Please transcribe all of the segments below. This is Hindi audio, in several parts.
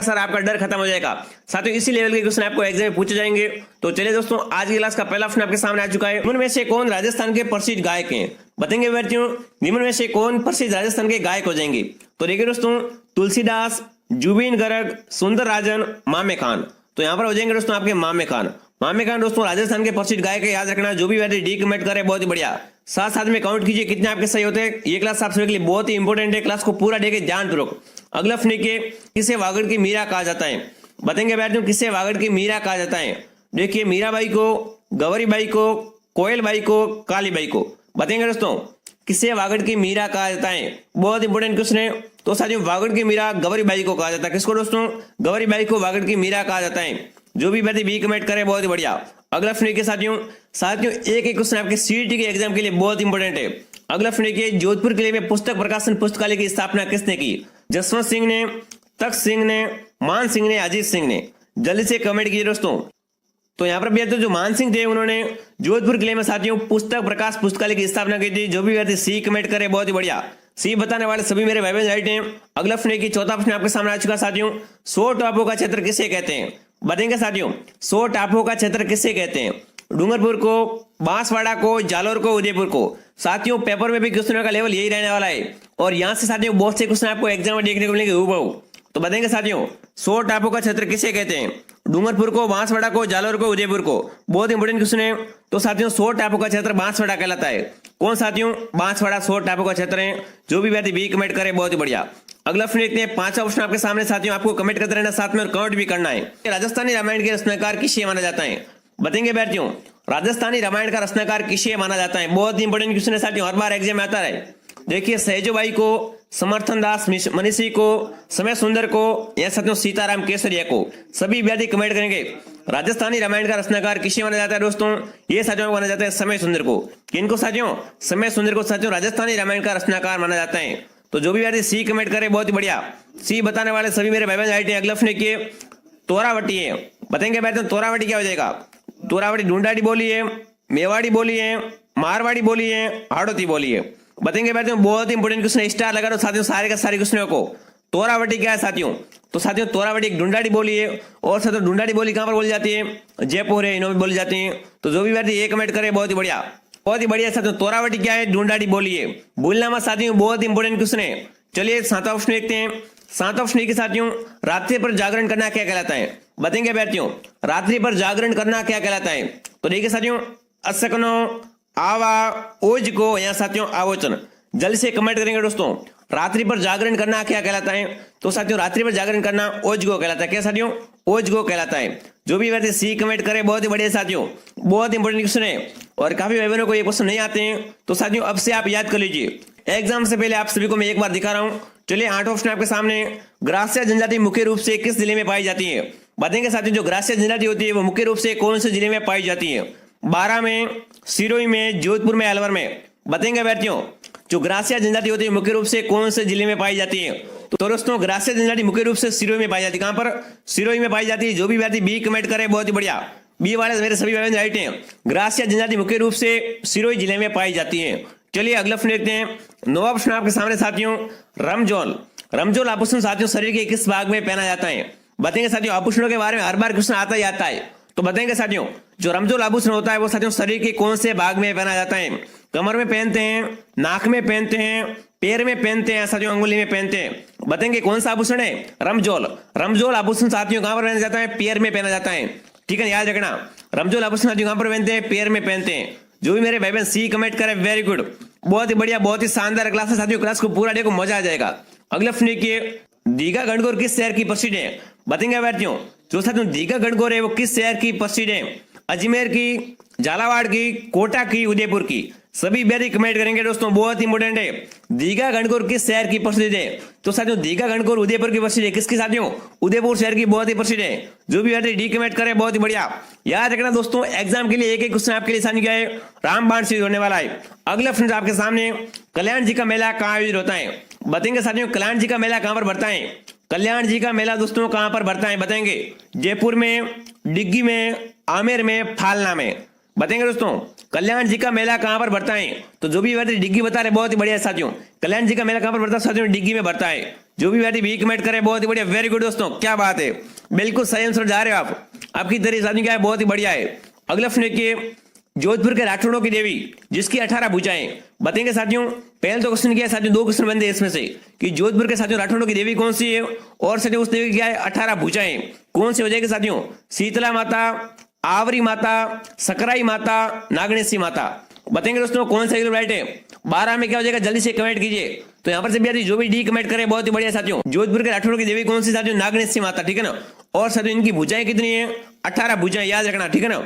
सर आपका डर खत्म हो जाएगा। साथियों इसी लेवल के क्वेश्चन आपको एग्जाम में पूछे जाएंगे। तो चलिए दोस्तों, आज की क्लास का पहला प्रश्न आपके सामने आ चुका है। निम्न में से कौन राजस्थान के प्रसिद्ध गायक हैं? बताएंगे विद्यार्थियों, निम्न में से कौन प्रसिद्ध राजस्थान के गायक हो जाएंगे? तो देखिए दोस्तों, तुलसीदास, जुबीन गर्ग, सुंदर राजन, मामे खान। तो यहाँ पर हो जाएंगे दोस्तों आपके मामे खान। मामे खान दोस्तों राजस्थान के प्रसिद्ध गायक है, याद रखना। जो भी विद्यार्थी डी कमेंट करे बहुत ही बढ़िया। साथ साथ में काउंट कीजिए कितने आपके सही होते हैं। ये क्लास आप सभी के लिए बहुत ही इंपॉर्टेंट है, क्लास को पूरा देखें ध्यानपूर्वक। अगला प्रश्न के किसे वागड़ की मीरा कहा जाता है? बताएंगे विद्यार्थियों, किसे वागड़ की मीरा कहा जाता है? देखिए, मीराबाई को, गौरीबाई को, कोयलबाई को, कालीबाई को। बताएंगे दोस्तों, किसे वागड़ की मीरा कहा जाता है? बहुत इंपॉर्टेंट क्वेश्चन है। तो साथियों वागड़ की मीरा गौरीबाई को कहा जाता है। किसको दोस्तों? गौरीबाई को वागड़ की मीरा कहा जाता है। जो भी विद्यार्थी बी कमेंट करे बहुत ही बढ़िया। अगला प्रश्न के साथियों एक एक क्वेश्चन आपके सीईटी के एग्जाम के लिए बहुत इंपॉर्टेंट है। अगला प्रश्न के जोधपुर किले में पुस्तक प्रकाशन पुस्तकालय की स्थापना किसने की? जसवंत सिंह ने, तख्त सिंह ने, मान सिंह ने, अजीत सिंह ने? जल्दी से कमेंट कीजिए दोस्तों। तो यहाँ पर भी जो मान सिंह थे उन्होंने जोधपुर किले में साथियों पुस्तक प्रकाश पुस्तकालय की स्थापना की थी। जो भी विद्यार्थी सी कमेंट करे बहुत ही बढ़िया। सी बताने वाले सभी मेरे भाई बहन राइट हैं। अगला प्रश्न की चौथा प्रश्न आपके सामने आ चुका साथियों। 100 टापुओं का क्षेत्र किसे कहते हैं? बताएंगे साथियों, 100 टापुओं का क्षेत्र किसे कहते हैं? डूंगरपुर को, बांसवाड़ा को, जालोर को, उदयपुर को? साथियों पेपर में भी क्वेश्चनों का लेवल यही रहने वाला है और यहाँ से साथियों बहुत से क्वेश्चन आपको एग्जाम में देखने को मिलेंगे हूबहू। तो बताएंगे साथियों, 100 टापुओं का क्षेत्र किसे कहते हैं? डूंगरपुर को, बांसवाड़ा को, जालोर को, उदयपुर को? बहुत इंपोर्टेंट क्वेश्चन है। तो साथियों 100 टापुओं का क्षेत्र बांसवाड़ा कहलाता है। कौन साथियों? बांसवाड़ा 100 टापुओं का क्षेत्र है। जो भी विद्यार्थी बी कमेंट करे बहुत ही बढ़िया। अगला प्रश्न देखते हैं। 5वां प्रश्न आपके सामने साथियों, आपको कमेंट करते रहना साथ में और काउंट भी करना है। राजस्थानी रामायण के रचनाकार किसे माना जाता है? बताएंगे विद्यार्थियों, राजस्थानी रामायण का रचनाकार किसे माना जाता है? बहुत इंपोर्टेंट क्वेश्चन है साथियों, हर बार एग्जाम में आता है। देखिए, सहजोबाई को, समर्थन दास मनीषी को, समय सुंदर को, या साथियों सीताराम केसरिया को? सभी विद्यार्थी कमेंट करेंगे। राजस्थानी रामायण का रचनाकार किसे माना जाता है दोस्तों? ये साथियों माना जाता है समय सुंदर को। किनको साथियों? समय सुंदर को साथियों राजस्थानी रामायण का रचनाकार माना जाता है। तो जो भी विद्यार्थी सी कमेंट करे बहुत ही बढ़िया। सी बताने वाले सभी मेरे भाई बहन राइट हैं। अगला प्रश्न की तोरावटी है। बताएंगे विद्यार्थी तोरावटी क्या हो जाएगा? तोरावटी ढूंढाड़ी बोली है, मेवाड़ी बोली है, मारवाड़ी बोली है, हाड़ौती बोली है? बताएंगे विद्यार्थियों, बहुत इंपोर्टेंट क्वेश्चन। स्टार लगा दो साथियों सारे के सारे क्वेश्चनों को। तोरावटी क्या है साथियों? तो साथियों तोरावटी एक ढूंढाड़ी बोली है और साथियों ढूंढाड़ी बोली कहां पर बोली जाती है? जयपुर है, इन्हों में बोली जाती है। तो जो भी विद्यार्थी ये कमेंट करे बहुत ही बढ़िया, बहुत ही बढ़िया साथियों। तोरावटी क्या है? ढूंढाड़ी बोली है। भूलना मत साथियों, बहुत इंपोर्टेंट क्वेश्चन है। चलिए 7वां प्रश्न देखते हैं। 7वां प्रश्न के साथियों, रात्रि पर जागरण करना क्या कहलाता है? बताएंगे विद्यार्थियों, रात्रि पर जागरण करना क्या कहलाता है? तो देखिए साथियों, असकनो, आवा, ओज को, या साथियों आवोचन? जल्दी से कमेंट करेंगे दोस्तों। रात्रि पर जागरण करना क्या कहलाता है? तो साथियों रात्रि पर जागरण करना ओजगो कहलाता है। क्या साथियों? ओजगो कहलाता है। जो भी विद्यार्थी सी कमेंट करे बहुत ही बढ़िया साथियों, बहुत इंपोर्टेंट क्वेश्चन है और काफी भाई बहनों को ये क्वेश्चन नहीं आते हैं। तो साथियों अब से आप याद कर लीजिए। एग्जाम से पहले आप सभी को मैं एक बार दिखा रहा हूं। चलिए 8वां प्रश्न आपके सामने। ग्रास्य जनजाति मुख्य रूप से किस जिले में पाई जाती है? बताएंगे साथियों, जो ग्रास्य जनजाति होती है वो मुख्य रूप से कौन से जिले में पाई जाती है? बारां में, सिरोही में, जोधपुर में, अलवर में? बताएंगे विद्यार्थियों, जो ग्रास्य जनजाति होती है मुख्य रूप से कौन से जिले में पाई जाती है? तो दोस्तों ग्रास्य जनजाति मुख्य रूप से सिरोही में पाई जाती है। कहां पर? सिरोही में पाई जाती है। जो भी विद्यार्थी बी कमेंट करे बहुत ही बढ़िया। बी वाले मेरे सभी भाई राइट हैं। ग्रास्य जनजाति मुख्य रूप से सिरोही जिले में पाई जाती है। चलिए अगला प्रश्न देखते हैं। 9वां प्रश्न आपके सामने साथियों, रमजोल। रमजोल आभूषण साथियों शरीर के किस भाग में पहना जाता है? बताएंगे साथियों, आभूषणों के बारे में हर बार क्वेश्चन आता ही आता है। तो बताएंगे साथियों, जो रमजोल आभूषण होता है वो साथियों शरीर के कौन से भाग में पहना जाता है? कमर में पहनते हैं, नाक में पहनते हैं, पैर में पहनते हैं, साथियों अंगुली में पहनते हैं? बताएंगे कौन सा आभूषण है? रमजोल। रमजोल आभूषण साथियों कहां पर पहना जाता है? पैर में पहना जाता है। ठीक है, याद रखना। रमजोल आभूषण साथियों कहां पर पहनते हैं? पैर में पहनते हैं। जो भी मेरे भाई बहन सी कमेंट करे वेरी गुड, बहुत ही बढ़िया, बहुत ही शानदार क्लास है साथियों। क्लास को पूरा देखो, मजा आ जाएगा। अगला प्रश्न देखिए, दीघा गणगौर किस शहर की प्रसिद्ध है? बताएंगे विद्यार्थियों, जो साथियों दीघा गणगौर है वो किस शहर की प्रसिद्ध है? अजमेर की, झालावाड़ की, कोटा की, उदयपुर की? सभी विद्यार्थी कमेंट करेंगे दोस्तों, बहुत इंपोर्टेंट है। दीघा गणगौर किस शहर की प्रसिद्ध है? तो साथियों दीघा गणगौर उदयपुर की प्रसिद्ध है। किसकी साथियों? उदयपुर शहर की बहुत ही प्रसिद्ध है। जो भी विद्यार्थी डी कमेंट करे बहुत ही बढ़िया। याद रखना दोस्तों, एग्जाम के लिए एक एक क्वेश्चन आपके लिए सामने क्या है? रामबाण से होने वाला है। अगला प्रश्न आपके सामने, कल्याण जी का मेला कहाँ आयोजित होता है? बताएंगे साथियों, कल्याण जी का मेला कहां पर बढ़ता है? कल्याण जी का मेला दोस्तों कहां पर बढ़ता है? बताएंगे, जयपुर में, डिग्गी में, आमेर में, फालना में? बताएंगे दोस्तों, कल्याण जी का मेला कहां पर बढ़ता है? तो जो भी डिग्गी बता रहे बहुत ही बढ़िया साथियों। कल्याण जी का मेला कहां पर बढ़ता है साथियों? डिग्गी में बढ़ता है। जो भी विद्यार्थी बी कमेंट करे बहुत ही बढ़िया, वेरी गुड दोस्तों, क्या बात है, बिल्कुल सही आंसर जा रहे हो आप, आपकी तरीके साथियों क्या है, बहुत ही बढ़िया है। अगला प्रश्न देखिए, जोधपुर के राठौड़ों की देवी जिसकी 18 भुजाएं, बताएंगे साथियों। पहले तो क्वेश्चन क्या है साथियों, दो क्वेश्चन बनते हैं इसमें से कि जोधपुर के साथियों राठौड़ों की देवी कौन सी है, और साथियों उस देवी की क्या है 18 भुजाएं, कौन सी हो जाएगी साथियों, शीतला माता, आवरी माता, सकराई माता, नागणेशी माता, बताएंगे दोस्तों कौन सा राइट है। 12 में क्या हो जाएगा, जल्दी से कमेंट कीजिए। तो यहाँ पर से जो भी डी कमेंट करे बहुत ही बढ़िया साथियों। जोधपुर के राठौड़ों की देवी कौन सी साथियों, नागणेशी माता, ठीक है ना। और साथियों इनकी भुजाएं कितनी है, 18 भुजाएं, याद रखना, ठीक है ना,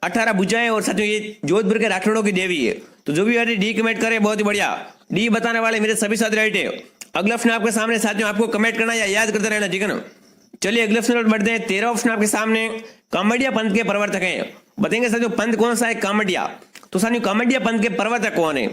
18 भुजाएं, और साथियों ये जोधपुर के राठौड़ों की देवी है। तो जो भी डी कमेंट करे बहुत ही बढ़िया, डी बताने वाले मेरे सभी साथी राइट है। अगला प्रश्न आपके सामने साथियों, आपको कमेंट करना या याद करते रहना, ठीक है ना। चलिए अगले प्रश्न बढ़ते हैं। 13वां प्रश्न आपके सामने, कामडिया पंथ के प्रवर्तक हैं, बताएंगे साथियों पंथ कौन सा है, कामडिया। तो साथियों कामडिया पंथ के प्रवर्तक कौन है,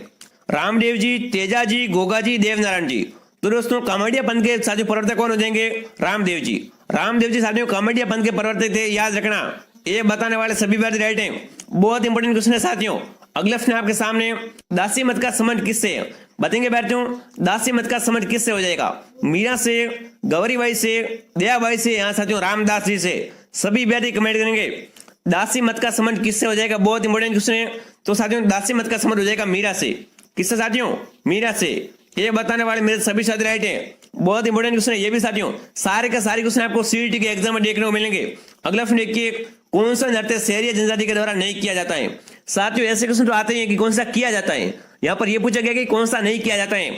रामदेव जी, तेजा जी, गोगा जी, देवनारायण जी। तो दोस्तों कामडिया पंथ के साथियों प्रवर्तक कौन हो जाएंगे, रामदेव जी। रामदेव जी साथियों कामडिया पंथ के प्रवर्तक थे, याद रखना, ये बताने वाले सभी विद्यार्थी राइट हैं। बहुत इंपॉर्टेंट क्वेश्चन है साथियों। अगला प्रश्न आपके सामने, दासी मत का संबंध किससे है, बताएंगे विद्यार्थियों, दासी मत का संबंध किससे हो जाएगा, मीरा से, गौरीबाई से, दयाबाई से, यहाँ साथियों रामदास जी से। सभी विद्यार्थी कमेंट करेंगे दासी मत का संबंध किससे हो जाएगा, बहुत इंपॉर्टेंट क्वेश्चन है। तो साथियों दासी मत का संबंध हो जाएगा मीरा से, किससे साथियों, मीरा से। ये बताने वाले मेरे सभी साथी राइट है, बहुत इंपॉर्टेंट क्वेश्चन है ये भी साथियों। सारे का सारे क्वेश्चन आपको सीईटी के एग्जाम में देखने को मिलेंगे। अगला प्रश्न देखिए, कौन सा नृत्य शहरी जनजाति के द्वारा नहीं किया जाता है। साथियों ऐसे क्वेश्चन तो आते हैं कि कौन सा किया जाता है, यहाँ पर यह पूछा गया कि कौन सा नहीं किया जाता है,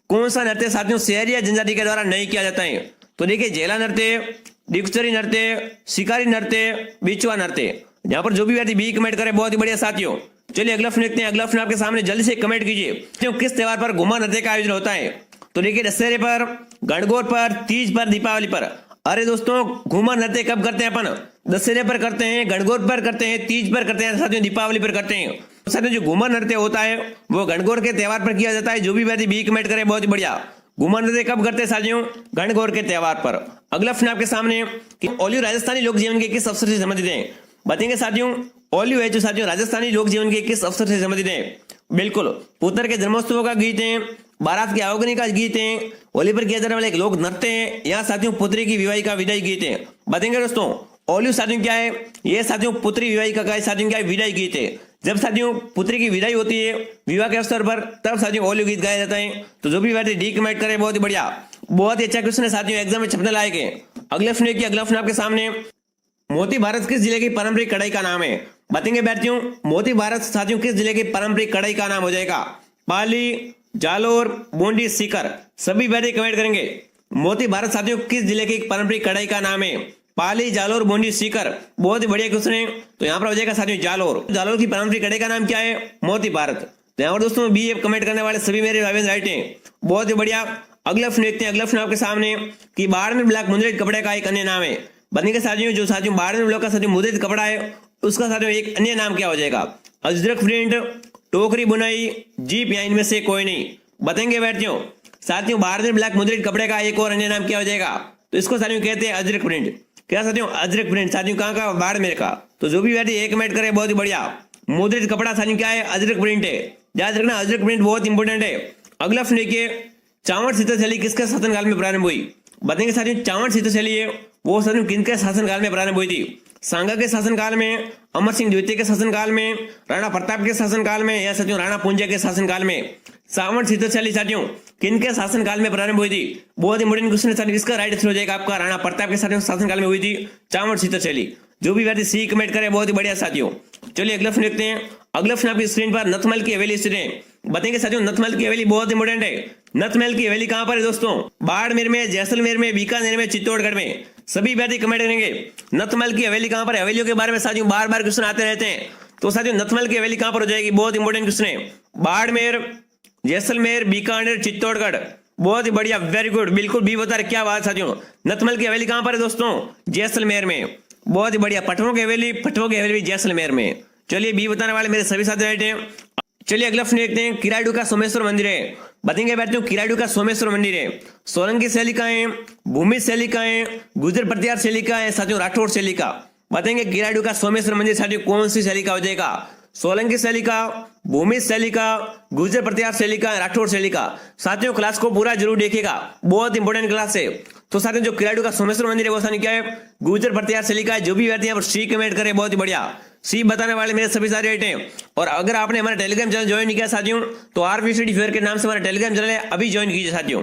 कौन सा नृत्य साथियों शहरी जनजाति के द्वारा नहीं किया जाता है। तो देखिए जेला नृत्य, डिक्चरी नृत्य, शिकारी नृत्य, बिचवा नृत्य। यहाँ पर जो भी व्यक्ति बी कमेंट करे बहुत ही बढ़िया साथियों। चलिए अगला प्रश्न देखते हैं। अगला प्रश्न आपके सामने, जल्दी से कमेंट कीजिए, तो किस त्योहार पर घुमा नृत्य का आयोजन होता है। तो देखिए दशहरे पर, गणगौर पर, तीज पर, दीपावली पर। अरे दोस्तों घुमा नृत्य कब करते हैं अपन, दशहरे पर करते हैं, गणगौर पर करते हैं, तीज पर करते हैं, साथियों दीपावली पर करते हैं। साथियों जो घुमा नृत्य होता है वो गणगौर के त्योहार पर किया जाता है। जो भी व्यक्ति बी कमेंट करे बहुत ही बढ़िया। घुमा नृत्य कब करते हैं साथियों, गणगौर के त्योहार पर। अगला प्रश्न आपके सामने कि ओलियो राजस्थानी लोक जीवन के किस अवसर से संबंधित है, बताएंगे साथियों। ओलियो है जो साथियों राजस्थानी लोक जीवन के किस अवसर से संबंधित है, बिल्कुल पुत्र के जन्मोत्सव का गीत है, बारात की आवागनी का गीत है, होली पर किया जाने वाला एक लोक नृत्य है, या साथियों पुत्री की विवाही का विदाई गीत है। बताएंगे दोस्तों ओलियो साथियों क्या है, ये साथियों पुत्री विवाही का साथियों क्या है, विदाई गीत है। जब साथियों पुत्री की विदाई होती है विवाह के अवसर पर, तब साथियों ओलियो गीत गाया जाता है। तो जो भी विद्यार्थी डी कमेंट करे बहुत ही बढ़िया, बहुत ही अच्छा क्वेश्चन है साथियों, एग्जाम में छपने लायक है। अगला प्रश्न की, अगला प्रश्न आपके सामने, मोती भारत किस जिले की पारंपरिक कढ़ाई का नाम है, बताएंगे विद्यार्थियों। मोती भारत साथियों किस जिले की पारंपरिक कढ़ाई का नाम हो जाएगा, पाली, जालोर, बूंदी, सीकर। सभी विद्यार्थी कमेंट करेंगे मोती भारत साथियों किस जिले की पारंपरिक कढ़ाई का नाम है, पाली, जालोर, बूंदी, सीकर। बहुत ही बढ़िया क्वेश्चन है। तो यहाँ पर हो जाएगा साथियों जालोर। जालोर की पारंपरिक कढ़ाई का नाम क्या है, मोती भारत। तो यहाँ पर दोस्तों बी कमेंट करने वाले सभी मेरे भाई बहन राइट हैं, बहुत ही बढ़िया। अगला प्रश्न देखते हैं। अगला प्रश्न आपके सामने कि बाड़मेर ब्लॉक मुद्रित कपड़े का एक अन्य नाम है, बताएंगे साथियों। जो साथियों बाड़मेर ब्लॉक का साथियों मुद्रित कपड़ा है उसका साथियों एक अन्य नाम क्या हो जाएगा, अजरक प्रिंट, टोकरी बुनाई, जीप, या इनमें से कोई नहीं। बताएंगे बैठियों साथियों बाड़मेर ब्लॉक मुद्रित कपड़े का एक और अन्य नाम क्या हो जाएगा, तो इसको साथियों कहते हैं अजरक प्रिंट। क्या साथियों, अजरक प्रिंट। साथियों कहाँ का, बाड़मेर का। तो जो भी व्यक्ति एक कमेंट करे बहुत ही बढ़िया। मुद्रित कपड़ा साथियों क्या है, अजरक प्रिंट है, याद रखना अजरक प्रिंट बहुत इंपॉर्टेंट है। अगला प्रश्न देखिए, चावड़ शीतल शैली किसके शासनकाल में प्रारंभ हुई, बताएंगे साथियों। चावड़ शीतल शैली है वो साथियों किनके शासनकाल में प्रारंभ हुई थी, सांगा के शासनकाल में, अमर सिंह द्वितीय के शासनकाल में, राणा प्रताप के शासनकाल में, या साथियों राणा पूंजा के शासनकाल में। चावड़ शीतल शैली साथियों किनके शासनकाल में प्रारंभ हुई थी, बहुत इंपोर्टेंट क्वेश्चन है साथियों। इसका राइट आंसर हो जाएगा आपका राणा प्रताप के शासनकाल में हुई थी चावड़ शीतल शैली। जो भी व्यक्ति सी कमेंट करे बहुत ही बढ़िया साथियों। चलिए अगला प्रश्न देखते हैं। अगला प्रश्न आपकी स्क्रीन पर, नथमहल की हवेली स्थित है, बताएंगे साथियों। नथमहल की हवेली बहुत इंपोर्टेंट है। नथमहल की हवेली कहां पर है दोस्तों, बाड़मेर में, जैसलमेर में, बीकानेर में, चित्तौड़गढ़ में। सभी व्यक्ति कमेंट करेंगे नथमहल की हवेली कहां पर है। हवेलियों के बारे में साथियों बार बार क्वेश्चन आते रहते हैं। तो साथियों नथमहल की हवेली कहां पर हो जाएगी, बहुत इंपोर्टेंट क्वेश्चन है। बाड़मेर, जैसलमेर, बीकानेर, चित्तौड़गढ़। बहुत ही बढ़िया, वेरी गुड, बिल्कुल बी बता रहे, क्या बात साथियों। नथमहल की हवेली कहां पर है दोस्तों, जैसलमेर में। बहुत ही बढ़िया, पटवों की हवेली, पटवों की हवेली भी जैसलमेर में। चलिए बी बताने वाले मेरे सभी साथी राइट हैं। चलिए अगला प्रश्न देखते हैं। किराडू का सोमेश्वर मंदिर है, बताएंगे बैठते हो। किराडू का सोमेश्वर मंदिर है सोलंकी शैली का है, भूमि शैली का है, गुजर प्रतिहार शैली का है, साथियों राठौड़ शैली का। बताएंगे किराडू का सोमेश्वर मंदिर साथियों कौन सी शैली का हो जाएगा, सोलंकी शैली का, भूमि शैली का, गुर्जर प्रतिहार शैली का, राठौड़ शैली का। साथियों क्लास को पूरा जरूर देखिएगा, बहुत इंपॉर्टेंट क्लास है। तो साथियों जो किलाड़ू का सोमेश्वर मंदिर है वो साथियों क्या है, गुर्जर प्रतिहार शैली का है। जो भी व्यक्ति यहाँ पर सी कमेंट करे बहुत ही बढ़िया, सी बताने वाले मेरे सभी सारे रेट हैं। और अगर आपने हमारा टेलीग्राम चैनल ज्वाइन नहीं किया साथियों, तो आरपी स्टडी फेयर के नाम से हमारा टेलीग्राम चैनल है, अभी ज्वाइन कीजिए साथियों।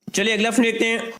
चलिए अगला प्रश्न देखते हैं।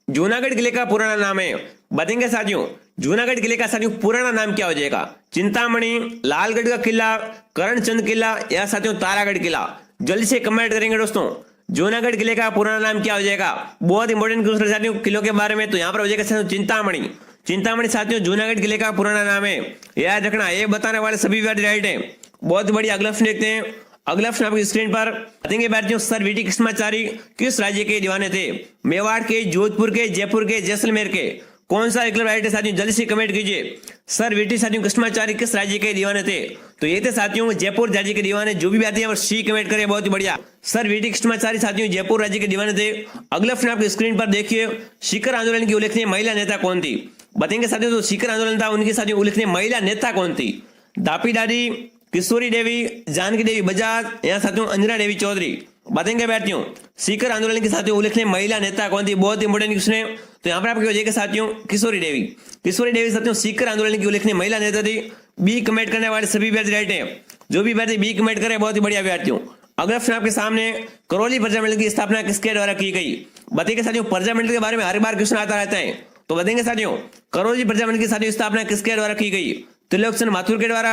जूनागढ़ किले का पुराना नाम है, बताएंगे साथियों जूनागढ़ किले का साथियों पुराना नाम क्या हो जाएगा। चिंतामणि, लालगढ़ का किला, करणचंद किला या साथियों तारागढ़ किला। जल्दी से कमेंट करेंगे दोस्तों, जूनागढ़ किले का पुराना नाम क्या हो जाएगा। बहुत इंपॉर्टेंट क्वेश्चन साथियों किलों के बारे में। तो यहाँ पर हो जाएगा साथियों चिंतामणि। चिंतामणि साथियों जूनागढ़ किले का पुराना नाम है, याद रखना। ये बताने वाले सभी विद्यार्थी राइट है, बहुत बढ़िया। अगला प्रश्न देखते हैं। अगला प्रश्न आपकी स्क्रीन पर बताएंगे विद्यार्थियों, सर वीटी कृष्णाचारी किस राज्य के दीवाने थे। मेवाड़ के, जोधपुर के, जयपुर के, जैसलमेर के। कौन सा एक राइट है साथियों, जल्दी से कमेंट कीजिए। सर वीटी साथियों कृष्णाचारी किस राज्य के दीवाने थे। तो ये थे साथियों जयपुर राज्य के दीवाने। जो भी विद्यार्थी सी कमेंट करे बहुत ही बढ़िया। सर वीटी कृष्णाचारी साथियों जयपुर राज्य के दीवाने थे। अगला प्रश्न आपकी स्क्रीन पर देखिए, शिखर आंदोलन की उल्लेखनीय महिला नेता कौन थी। बताएंगे साथियों जो शिखर आंदोलन था उनकी साथियों उल्लेखनीय महिला नेता कौन थी। दापी दादी, किशोरी देवी, जानकी देवी बजाज या साथियों अंजना देवी चौधरी। बताएंगे विद्यार्थियों शिखर आंदोलन के साथियों उल्लेखनीय महिला नेता कौन थी। बहुत इंपोर्टेंट क्वेश्चन है। तो यहाँ पर आपकी हो जाएगा साथियों किशोरी देवी। किशोरी देवी साथियों शिखर आंदोलन की उल्लेखनीय महिला नेता थी। बी कमेंट करने वाले सभी विद्यार्थी राइट है। जो भी विद्यार्थी बी कमेंट करे बहुत ही बढ़िया विद्यार्थियों। अगला प्रश्न आपके सामने, करौली प्रजामंडल की स्थापना किसके द्वारा की गई। बताइए साथियों प्रजामंडल के बारे में हर बार क्वेश्चन आता रहता है। तो बताएंगे साथियों करौली प्रजामंडल की साथियों स्थापना किसके द्वारा की गई। त्रिलोकचंद माथुर के द्वारा,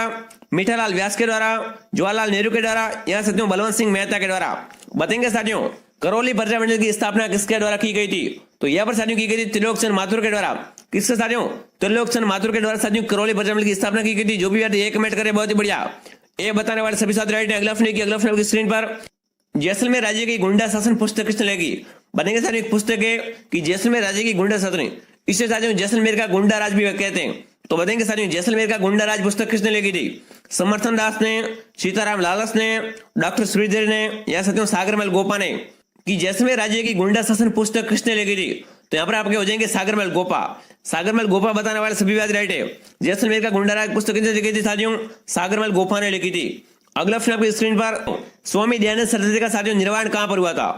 मीठालाल व्यास के द्वारा, जवाहरलाल नेहरू के द्वारा या साथियों बलवंत सिंह मेहता के द्वारा। बताएंगे साथियों करौली प्रजामंडल की स्थापना किसके द्वारा की गई थी। तो यहाँ पर साथियों की गई थी त्रिलोकचंद माथुर के द्वारा। किसके साथियों, त्रिलोकचंद माथुर के द्वारा साथियों करौली प्रजामंडल की स्थापना की गई थी। जो भी विद्यार्थी एक कमेंट करे बहुत ही बढ़िया, ये बताने वाले सभी साथी राइट है। अगला प्रश्न की स्क्रीन पर, जैसलमेर राज्य की गुंडा शासन पुस्तक किसने लिखी। बताएंगे साथियों एक पुस्तक है कि जैसलमेर राज्य की गुंडा शासन, इसे साथियों जैसलमेर का गुंडा राज भी कहते हैं। तो बताएंगे साथियों जैसलमेर का गुंडा राज पुस्तक किसने लिखी थी। समर्थन दास ने, सीताराम लालस ने, डॉक्टर श्रीधर ने या साथियों सागरमल गोपा ने। कि जैसलमेर राज्य की गुंडा शासन पुस्तक किसने लिखी थी। तो यहाँ पर आपके हो जाएंगे सागरमल गोपा। सागरमल गोपा बताने वाले सभी बात राइट है। जैसलमेर का गुंडा राज पुस्तक किसने लिखी थी साथियों, सागरमल गोपा ने लिखी थी। अगला प्रश्न आपकी स्क्रीन पर, स्वामी दयानंद सरस्वती का साथियों निर्वाण कहां पर हुआ था।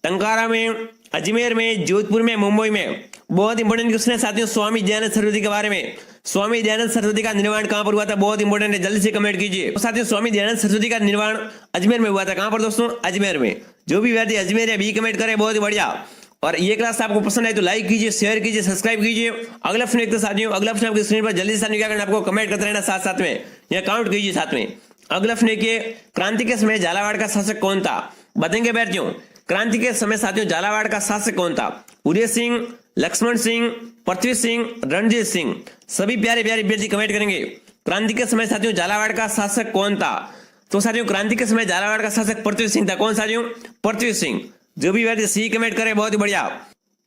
टंकारा में, अजमेर में, जोधपुर में, मुंबई में। बहुत इंपॉर्टेंट क्वेश्चन है साथियों स्वामी दयानंद सरस्वती के बारे में। स्वामी दयानंद सरस्वती का निर्माण कहां पर हुआ था, बहुत इंपॉर्टेंट है, जल्दी से कमेंट कीजिए। तो साथियों स्वामी दयानंद सरस्वती का निर्माण अजमेर में हुआ था। कहां पर दोस्तों, अजमेर में। जो भी विद्यार्थी अजमेर है बी कमेंट करे बहुत ही बढ़िया। और ये क्लास आपको पसंद आए तो लाइक कीजिए, शेयर कीजिए, सब्सक्राइब कीजिए। अगला प्रश्न देखते साथियों, अगला प्रश्न आपकी स्क्रीन पर जल्दी से क्या करना आपको कमेंट करते रहना साथ साथ में, या काउंट कीजिए साथ में। अगला प्रश्न देखिए, क्रांति के समय झालावाड़ का शासक कौन था। बताएंगे विद्यार्थियों क्रांति के समय साथियों झालावाड़ का शासक कौन था। उदय सिंह, लक्ष्मण सिंह, पृथ्वी सिंह, रणजीत सिंह। सभी प्यारे प्यारे विद्यार्थी कमेंट करेंगे क्रांति के समय साथियों झालावाड़ का शासक कौन था। तो साथियों क्रांति के समय झालावाड़ का शासक पृथ्वी सिंह था। कौन साथियों, पृथ्वी सिंह। जो भी विद्यार्थी सी कमेंट करे बहुत ही बढ़िया।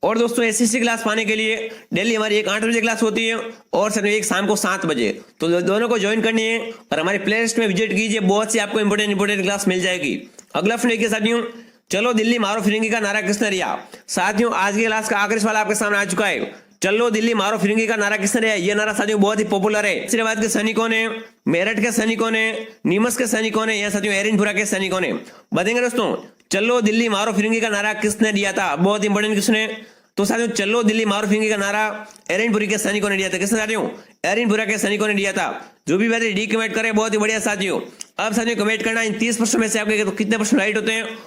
और दोस्तों एसएससी क्लास पाने के लिए डेली हमारी एक 8 बजे क्लास होती है और साथियों एक शाम को 7 बजे। तो दोनों को ज्वाइन करनी है और हमारे प्ले लिस्ट में विजिट कीजिए, बहुत सी आपको इंपोर्टेंट क्लास मिल जाएगी। अगला प्रश्न देखिए साथियों, चलो दिल्ली मारो फिरंगी का नारा किसने दिया। साथियों आज की क्लास का आखिरी सवाल आपके सामने आ चुका है। चलो दिल्ली मारो फिरंगी का नारा किसने दिया। ये नारा साथियों बहुत ही पॉपुलर है। इस्लामाबाद के सैनिकों ने, मेरठ के सैनिकों ने, नीमच के सैनिकों ने या साथियों एरिनपुरा के सैनिकों ने। बताएंगे दोस्तों चलो दिल्ली मारो फिरंगी का नारा किसने दिया था, बहुत इंपॉर्टेंट क्वेश्चन है। तो साथियों चलो दिल्ली मारो फिरंगी का नारा एरिनपुरी के सैनिकों ने दिया था। किसने साथियों, एरिनपुरा के सैनिकों ने दिया था। जो भी बात डी कमेंट करे बहुत ही बढ़िया साथियों। अब साथियों कमेंट करना इन 30 प्रश्नों में से आपके कितने प्रश्न राइट होते हैं।